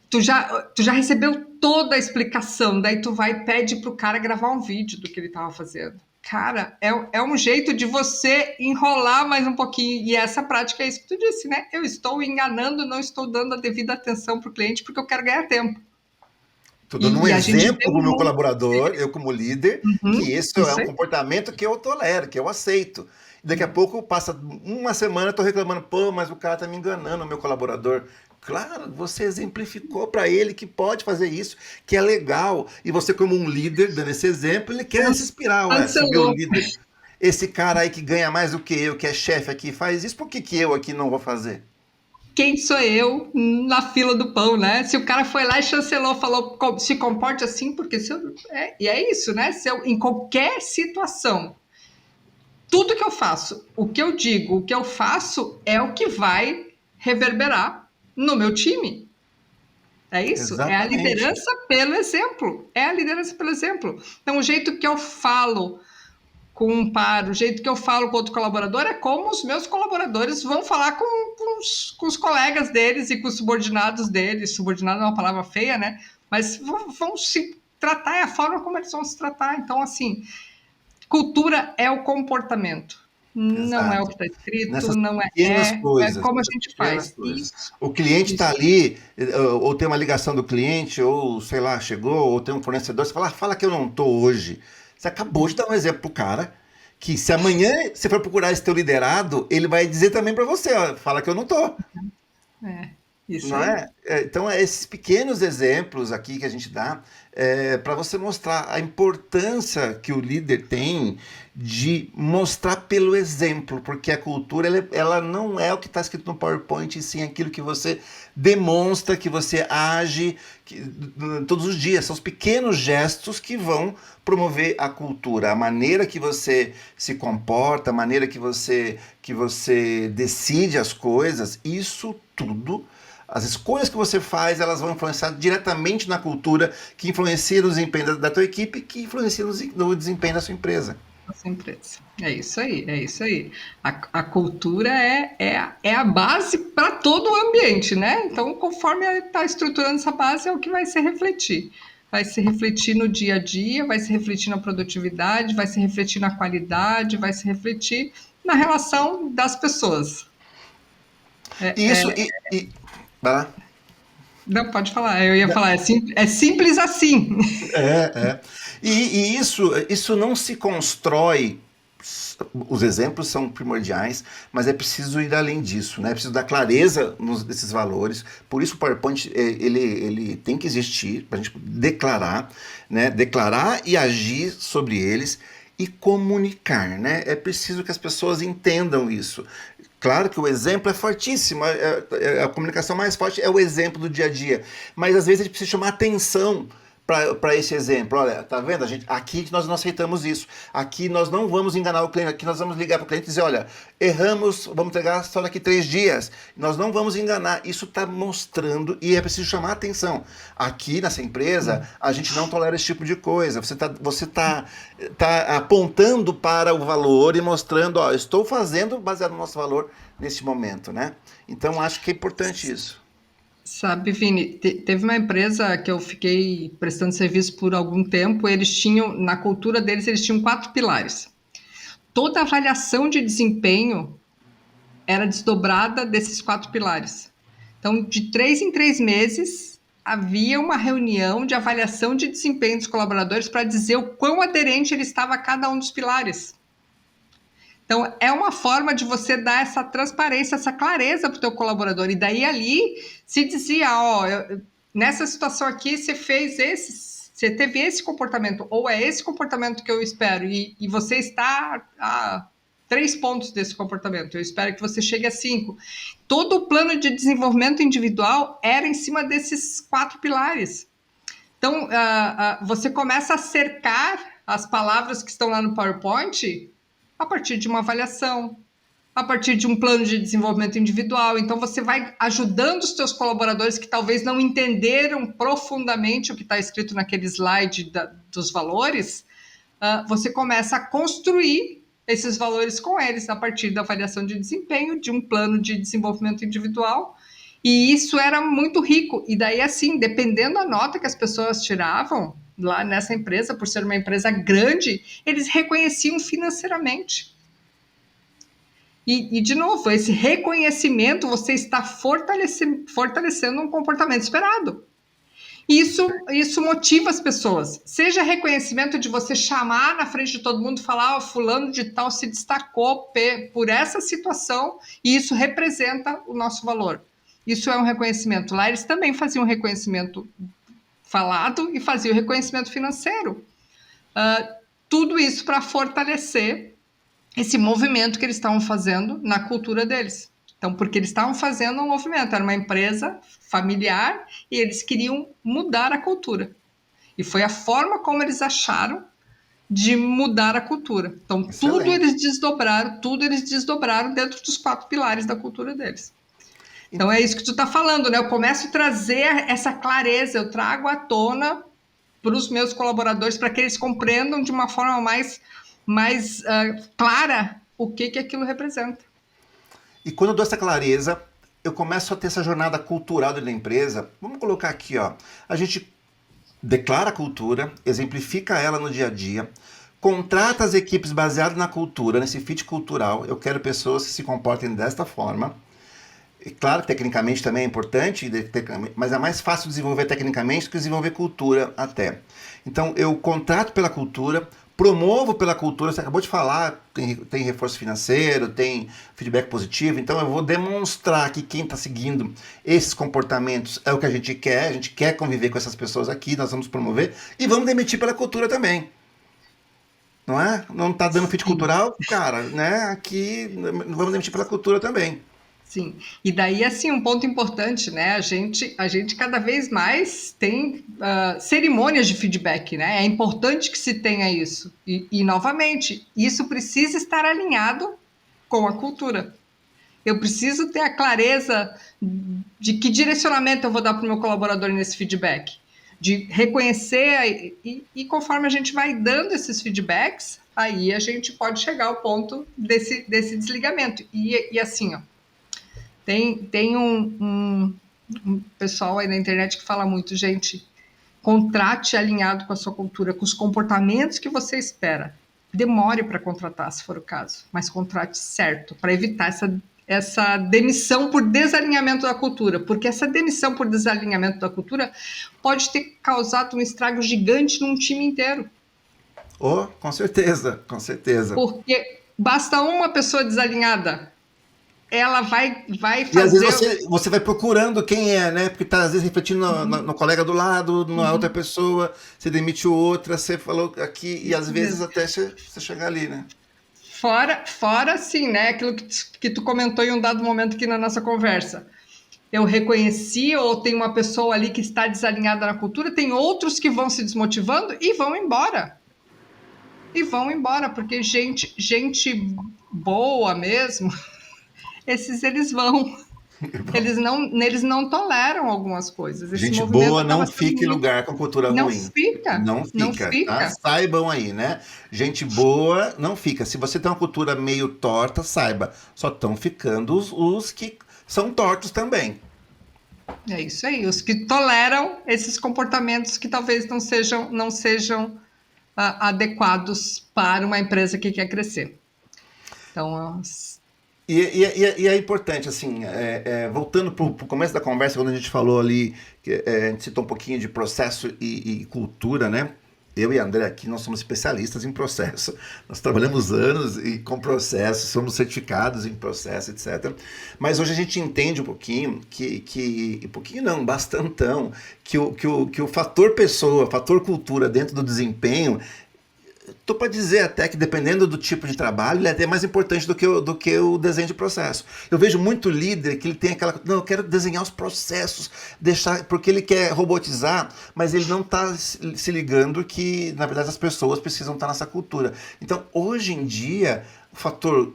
Tu já recebeu toda a explicação, daí tu vai e pede pro cara gravar um vídeo do que ele estava fazendo. Cara, é um jeito de você enrolar mais um pouquinho. E essa prática é isso que tu disse, né? Eu estou enganando, não estou dando a devida atenção para o cliente porque eu quero ganhar tempo. Estou dando um exemplo para o meu colaborador, eu como líder, que esse é um comportamento que eu tolero, que eu aceito. E daqui a pouco, passa uma semana, eu estou reclamando: pô, mas o cara está me enganando, o meu colaborador. Claro, você exemplificou para ele que pode fazer isso, que é legal. E você, como um líder, dando esse exemplo, ele quer se inspirar. Se meu líder, esse cara aí que ganha mais do que eu, que é chefe aqui, faz isso, por que eu aqui não vou fazer? Quem sou eu na fila do pão, né? Se o cara foi lá e chancelou, falou, se comporte assim, porque e é isso, né? Em qualquer situação, tudo que eu faço, o que eu digo, o que eu faço é o que vai reverberar no meu time. É isso? Exatamente. É a liderança pelo exemplo. É a liderança pelo exemplo. Então, o jeito que eu falo com um par, o jeito que eu falo com outro colaborador é como os meus colaboradores vão falar com os colegas deles e com os subordinados deles. Subordinado é uma palavra feia, né? Mas vão se tratar, é a forma como eles vão se tratar. Então, assim, cultura é o comportamento. Exato. Não é o que está escrito, nessas não é como a gente faz. Isso. O cliente está ali, ou tem uma ligação do cliente, ou sei lá, chegou, ou tem um fornecedor, você fala que eu não estou hoje. Você acabou de dar um exemplo pro cara, que se amanhã você for procurar esse teu liderado, ele vai dizer também para você: ó, fala que eu não tô. Isso não aí. Então, esses pequenos exemplos aqui que a gente dá para você mostrar a importância que o líder tem de mostrar pelo exemplo, porque a cultura ela não é o que está escrito no PowerPoint, e sim aquilo que você demonstra, que você age todos os dias. São os pequenos gestos que vão promover a cultura, a maneira que você se comporta, a maneira que você decide as coisas, isso tudo. As escolhas que você faz, elas vão influenciar diretamente na cultura, que influencia no desempenho da tua equipe, que influencia no desempenho da sua empresa. É isso aí, é isso aí. A cultura é a base para todo o ambiente, né? Então, conforme está estruturando essa base, é o que vai se refletir. Vai se refletir no dia a dia, vai se refletir na produtividade, vai se refletir na qualidade, vai se refletir na relação das pessoas. Vai lá. Não, pode falar. Eu ia falar, é simples assim. E isso não se constrói os exemplos são primordiais, mas é preciso ir além disso, né? É preciso dar clareza desses valores. Por isso o PowerPoint ele tem que existir para a gente declarar, né? Declarar e agir sobre eles e comunicar, né? É preciso que as pessoas entendam isso. Claro que o exemplo é fortíssimo, a comunicação mais forte é o exemplo do dia a dia, mas às vezes a gente precisa chamar atenção para esse exemplo. Olha, tá vendo? Aqui nós não aceitamos isso. Aqui nós não vamos enganar o cliente. Aqui nós vamos ligar para o cliente e dizer, olha, erramos, vamos entregar só daqui 3 dias. Nós não vamos enganar. Isso está mostrando e é preciso chamar atenção. Aqui nessa empresa, a gente não tolera esse tipo de coisa. Tá apontando para o valor e mostrando, ó, estou fazendo baseado no nosso valor nesse momento, né? Então, acho que é importante isso. Sabe, Vini, teve uma empresa que eu fiquei prestando serviço por algum tempo, eles tinham, na cultura deles, eles tinham 4 pilares. Toda avaliação de desempenho era desdobrada desses 4 pilares. Então, de 3 em 3 meses, havia uma reunião de avaliação de desempenho dos colaboradores para dizer o quão aderente ele estava a cada um dos pilares. Então, é uma forma de você dar essa transparência, essa clareza para o teu colaborador. E daí, ali, se dizia, ó, nessa situação aqui, você teve esse comportamento, ou é esse comportamento que eu espero, e você está a 3 pontos desse comportamento, eu espero que você chegue a 5. Todo o plano de desenvolvimento individual era em cima desses 4 pilares. Então, você começa a cercar as palavras que estão lá no PowerPoint a partir de uma avaliação, a partir de um plano de desenvolvimento individual. Então, você vai ajudando os teus colaboradores que talvez não entenderam profundamente o que está escrito naquele slide dos valores, você começa a construir esses valores com eles a partir da avaliação de desempenho, de um plano de desenvolvimento individual. E isso era muito rico. E daí, assim, dependendo da nota que as pessoas tiravam lá nessa empresa, por ser uma empresa grande, eles reconheciam financeiramente. E de novo, esse reconhecimento, você está fortalecendo um comportamento esperado. Isso motiva as pessoas. Seja reconhecimento de você chamar na frente de todo mundo e falar, fulano de tal se destacou por essa situação e isso representa o nosso valor. Isso é um reconhecimento. Lá eles também faziam reconhecimento falado e faziam reconhecimento financeiro. Tudo isso para fortalecer esse movimento que eles estavam fazendo na cultura deles. Então, porque eles estavam fazendo um movimento, era uma empresa familiar e eles queriam mudar a cultura. E foi a forma como eles acharam de mudar a cultura. Então, tudo eles desdobraram dentro dos 4 pilares da cultura deles. Então, é isso que tu está falando, né? Eu começo a trazer essa clareza, eu trago à tona para os meus colaboradores, para que eles compreendam de uma forma mais clara o que aquilo representa. E quando eu dou essa clareza, eu começo a ter essa jornada cultural dentro da empresa. Vamos colocar aqui, ó. A gente declara a cultura, exemplifica ela no dia a dia, contrata as equipes baseadas na cultura, nesse fit cultural. Eu quero pessoas que se comportem desta forma. E claro que tecnicamente também é importante, mas é mais fácil desenvolver tecnicamente do que desenvolver cultura até. Então eu contrato pela cultura, promovo pela cultura, você acabou de falar, tem reforço financeiro, tem feedback positivo, então eu vou demonstrar que quem está seguindo esses comportamentos é o que a gente quer conviver com essas pessoas aqui, nós vamos promover e vamos demitir pela cultura também. Não é? Não está dando fit cultural? Cara, né? Aqui vamos demitir pela cultura também. Sim, e daí, assim, um ponto importante, né? A gente cada vez mais tem cerimônias de feedback, né? É importante que se tenha isso. E, novamente, isso precisa estar alinhado com a cultura. Eu preciso ter a clareza de que direcionamento eu vou dar para o meu colaborador nesse feedback. De reconhecer, e conforme a gente vai dando esses feedbacks, aí a gente pode chegar ao ponto desse desligamento. E assim, ó, tem um pessoal aí na internet que fala muito, gente, contrate alinhado com a sua cultura, com os comportamentos que você espera. Demore para contratar, se for o caso, mas contrate certo, para evitar essa demissão por desalinhamento da cultura, porque essa demissão por desalinhamento da cultura pode ter causado um estrago gigante num time inteiro. Oh, com certeza, com certeza. Porque basta uma pessoa desalinhada, ela vai E às vezes fazer. você vai procurando quem é, né? Porque tá às vezes refletindo no colega do lado, na outra pessoa, você demitiu outra, você falou aqui, e às vezes até você chegar ali, né? Fora assim, né? Aquilo que tu comentou em um dado momento aqui na nossa conversa. Eu reconheci, ou tem uma pessoa ali que está desalinhada na cultura, tem outros que vão se desmotivando e vão embora. E vão embora, porque gente boa mesmo, esses eles vão. Eles não toleram algumas coisas. Esse Gente movimento boa estava não sendo fica em muito. lugar com cultura Não ruim. fica, Não não fica, tá? fica. Saibam aí, né? Gente boa não fica. Se você tem uma cultura meio torta, saiba. Só estão ficando os que são tortos também. É isso aí. Os que toleram esses comportamentos que talvez não sejam adequados para uma empresa que quer crescer. Então, E é importante, assim, voltando para o começo da conversa, quando a gente falou ali, a gente citou um pouquinho de processo e cultura, né? Eu e a André aqui, nós somos especialistas em processo. Nós trabalhamos anos com processo, somos certificados em processo, etc. Mas hoje a gente entende um pouquinho um pouquinho não, bastantão, que o fator pessoa, fator cultura dentro do desempenho, tô para dizer até que dependendo do tipo de trabalho, ele é até mais importante do que o desenho de processo. Eu vejo muito líder que ele tem aquela, não, eu quero desenhar os processos, deixar, porque ele quer robotizar, mas ele não está se ligando que, na verdade, as pessoas precisam estar nessa cultura. Então, hoje em dia, o fator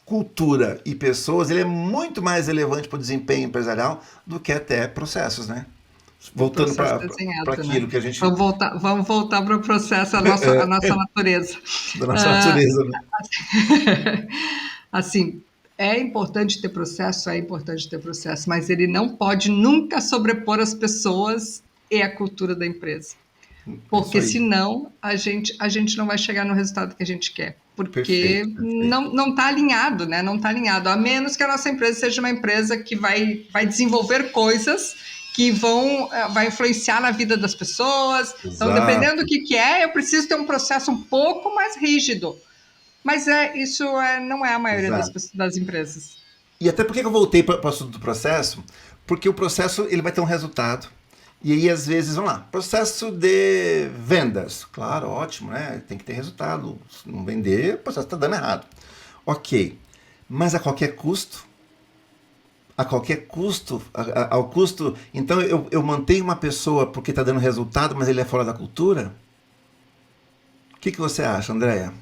cultura e pessoas, ele é muito mais relevante para o desempenho empresarial do que até processos, né? o Voltando processo para desenhado, né? aquilo que a gente, Vamos voltar para o processo, a nossa natureza. da nossa Ah, natureza, né? assim, é importante ter processo, mas ele não pode nunca sobrepor as pessoas e a cultura da empresa. É isso Porque aí. senão a gente não vai chegar no resultado que a gente quer. Porque Perfeito, perfeito. não está alinhado, né? Não está alinhado. A menos que a nossa empresa seja uma empresa que vai desenvolver coisas que vai influenciar na vida das pessoas. Então, dependendo do Exato, que é, eu preciso ter um processo um pouco mais rígido. Mas isso não é a maioria exato. das empresas. E até por que eu voltei para o assunto do processo? Porque o processo ele vai ter um resultado. E aí, às vezes, vamos lá, processo de vendas. Claro, ótimo, né? Tem que ter resultado. Se não vender, o processo está dando errado. Ok. Mas a qualquer custo? A qualquer custo? Ao custo. Então, eu mantenho uma pessoa porque está dando resultado, mas ele é fora da cultura? O que você acha, Andréia?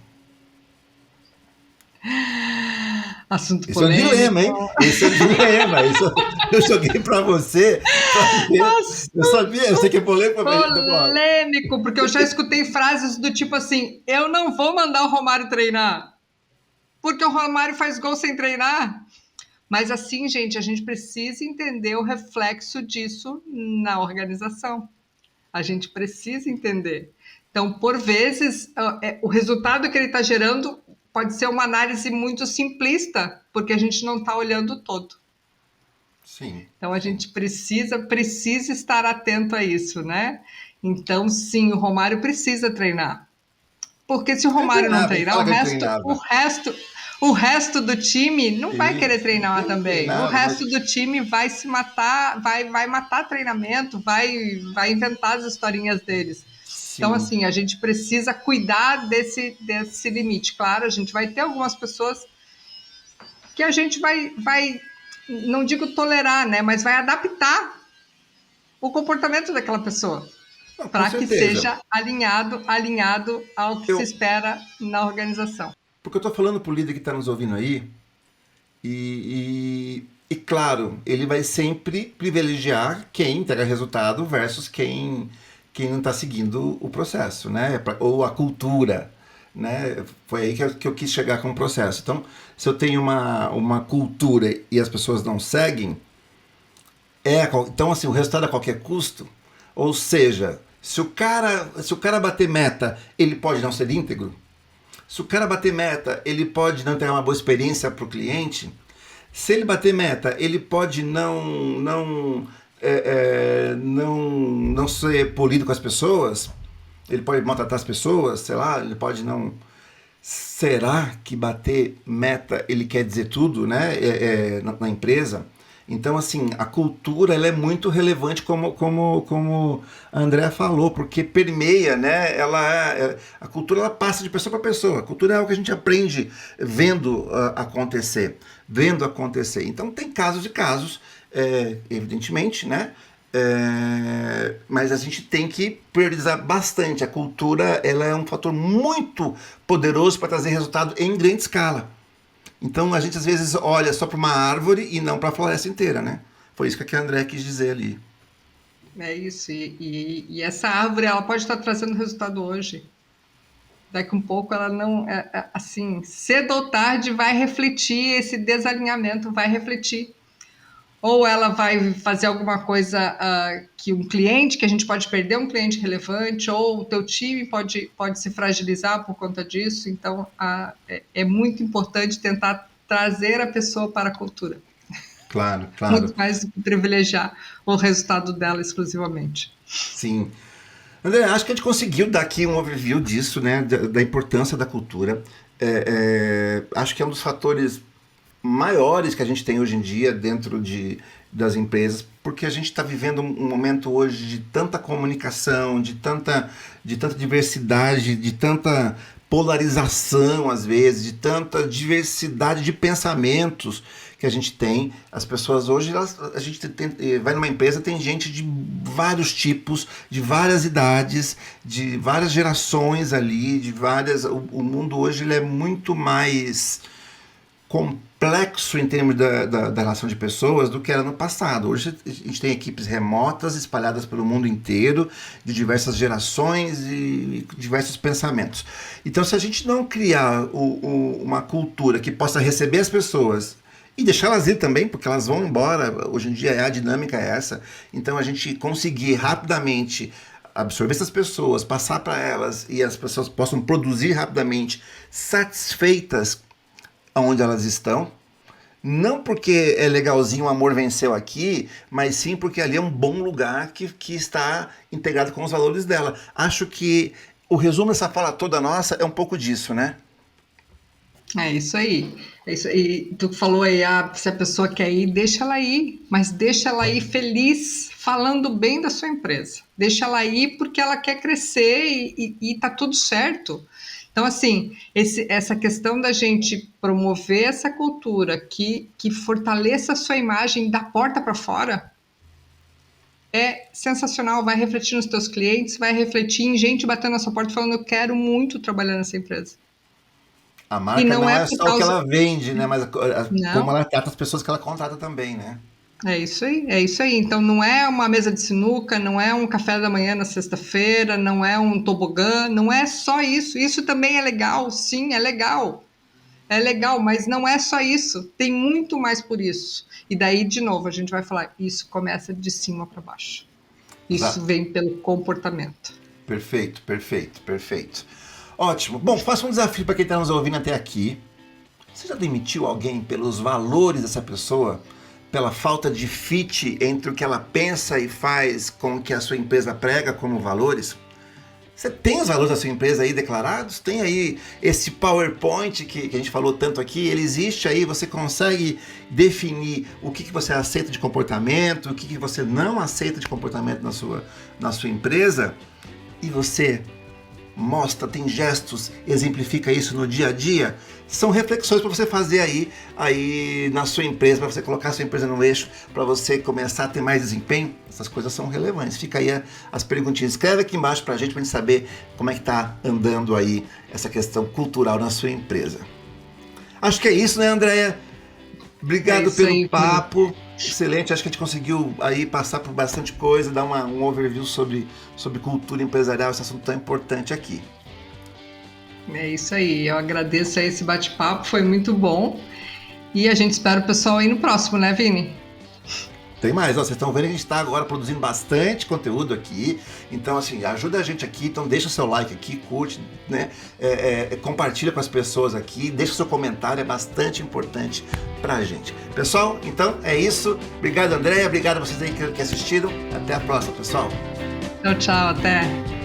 Assunto Esse é um dilema, hein? polêmico. Esse é um dilema. Isso eu joguei pra você pra ver. Eu sabia, eu sei que é polêmico, mas então, ó, Polêmico, porque eu já escutei frases do tipo assim: eu não vou mandar o Romário treinar, porque o Romário faz gol sem treinar. Mas assim, gente, a gente precisa entender o reflexo disso na organização. A gente precisa entender. Então, por vezes, o resultado que ele está gerando pode ser uma análise muito simplista, porque a gente não está olhando o todo. sim, Então, a sim. gente precisa estar atento a isso, né? Então, sim, o Romário precisa treinar. Porque se o Ele Romário não treinava, ele treinar, o fala que ele resto, o treinava. resto, o resto do time não vai querer Isso, treinar ele também. O treinava, mas resto do time vai se matar, vai matar treinamento, vai inventar as historinhas deles. Então, sim. assim, a gente precisa cuidar desse limite. Claro, a gente vai ter algumas pessoas que a gente vai, não digo tolerar, né, mas vai adaptar o comportamento daquela pessoa Não, com para que certeza. seja alinhado ao que se Eu, espera na organização. porque eu tô falando pro líder que tá nos ouvindo aí, e claro, ele vai sempre privilegiar quem entrega resultado versus quem não está seguindo o processo, né? Ou a cultura, né? Foi aí que eu quis chegar com o processo. Então, se eu tenho uma cultura e as pessoas não seguem, então assim, o resultado é a qualquer custo. Ou seja, se o cara bater meta, ele pode não ser íntegro. Se o cara bater meta, ele pode não ter uma boa experiência para o cliente. Se ele bater meta, ele pode não ser polido com as pessoas. ele pode maltratar as pessoas, sei lá, ele pode não... Será que bater meta ele quer dizer tudo, né? Na empresa? Então, assim, a cultura ela é muito relevante, como a Andrea falou, porque permeia, né? A cultura ela passa de pessoa para pessoa. A cultura é algo que a gente aprende vendo acontecer, vendo acontecer. Então, tem casos e casos, evidentemente, né? Mas a gente tem que priorizar bastante. A cultura ela é um fator muito poderoso para trazer resultado em grande escala. Então a gente às vezes olha só para uma árvore e não para a floresta inteira, né? Foi isso que a André quis dizer ali. É isso, e essa árvore ela pode estar trazendo resultado hoje. Daqui um pouco ela não, assim, cedo ou tarde vai refletir, esse desalinhamento vai refletir. Ou ela vai fazer alguma coisa que um cliente, que a gente pode perder um cliente relevante, ou o teu time pode se fragilizar por conta disso. Então, é muito importante tentar trazer a pessoa para a cultura. Claro, claro. Muito mais do que privilegiar o resultado dela exclusivamente. Sim. André, acho que a gente conseguiu dar aqui um overview disso, né? Da importância da cultura. Acho que é um dos fatores maiores que a gente tem hoje em dia dentro das empresas, porque a gente está vivendo um momento hoje de tanta comunicação, de tanta diversidade, de tanta polarização às vezes, de tanta diversidade de pensamentos que a gente tem. As pessoas hoje, a gente vai numa empresa, tem gente de vários tipos, de várias idades, de várias gerações ali, o mundo hoje ele é muito mais complexo em termos da relação de pessoas do que era no passado. Hoje a gente tem equipes remotas espalhadas pelo mundo inteiro, de diversas gerações e diversos pensamentos. Então, se a gente não criar uma cultura que possa receber as pessoas e deixá-las ir também, porque elas vão embora, hoje em dia a dinâmica é essa, então a gente conseguir rapidamente absorver essas pessoas, passar para elas e as pessoas possam produzir rapidamente, satisfeitas onde elas estão, não porque é legalzinho, o amor venceu aqui, mas sim porque ali é um bom lugar que está integrado com os valores dela. Acho que o resumo dessa fala toda nossa é um pouco disso, né? É isso aí. É isso aí. Tu falou aí, se a pessoa quer ir, deixa ela ir, mas deixa ela ir feliz, falando bem da sua empresa. Deixa ela ir porque ela quer crescer e tá tudo certo. Então, assim, essa questão da gente promover essa cultura que fortaleça a sua imagem da porta para fora é sensacional. Vai refletir nos teus clientes, vai refletir em gente batendo na sua porta falando: eu quero muito trabalhar nessa empresa. A E marca não não é é por só o que causa. ela vende, né? Mas como Não, ela trata as pessoas que ela contrata também, né? é isso aí, é isso aí. Então não é uma mesa de sinuca, não é um café da manhã na sexta-feira, não é um tobogã, não é só isso. Isso também é legal, sim, é legal. É legal, mas não é só isso. Tem muito mais por isso. E daí, de novo, a gente vai falar, isso começa de cima para baixo. Isso Exato. vem pelo comportamento. Perfeito, perfeito, perfeito. Ótimo. Bom, faça um desafio para quem está nos ouvindo até aqui. Você já demitiu alguém pelos valores dessa pessoa? Pela falta de fit entre o que ela pensa e faz com o que a sua empresa prega como valores? Você tem os valores da sua empresa aí declarados? Tem aí esse PowerPoint que a gente falou tanto aqui? Ele existe aí? Você consegue definir o que você aceita de comportamento, o que você não aceita de comportamento na sua empresa? E você mostra, tem gestos, exemplifica isso no dia a dia? São reflexões para você fazer aí na sua empresa, para você colocar a sua empresa no eixo, para você começar a ter mais desempenho. Essas coisas são relevantes. Fica aí as perguntinhas. Escreve aqui embaixo para a gente saber como é que está andando aí essa questão cultural na sua empresa. Acho que é isso, né, Andréia? Obrigado pelo aí, papo. Excelente, acho que a gente conseguiu aí passar por bastante coisa, dar um overview sobre cultura empresarial, esse assunto tão importante aqui. É isso aí. Eu agradeço aí esse bate-papo, foi muito bom. E a gente espera o pessoal aí no próximo, né, Vini? Tem mais, ó, vocês estão vendo que a gente está agora produzindo bastante conteúdo aqui, então assim, ajuda a gente aqui, então deixa o seu like aqui, curte, né, compartilha com as pessoas aqui, deixa o seu comentário, é bastante importante pra gente. Pessoal, então é isso, obrigado Andréia, obrigado a vocês aí que assistiram, até a próxima pessoal. Tchau, tchau, até.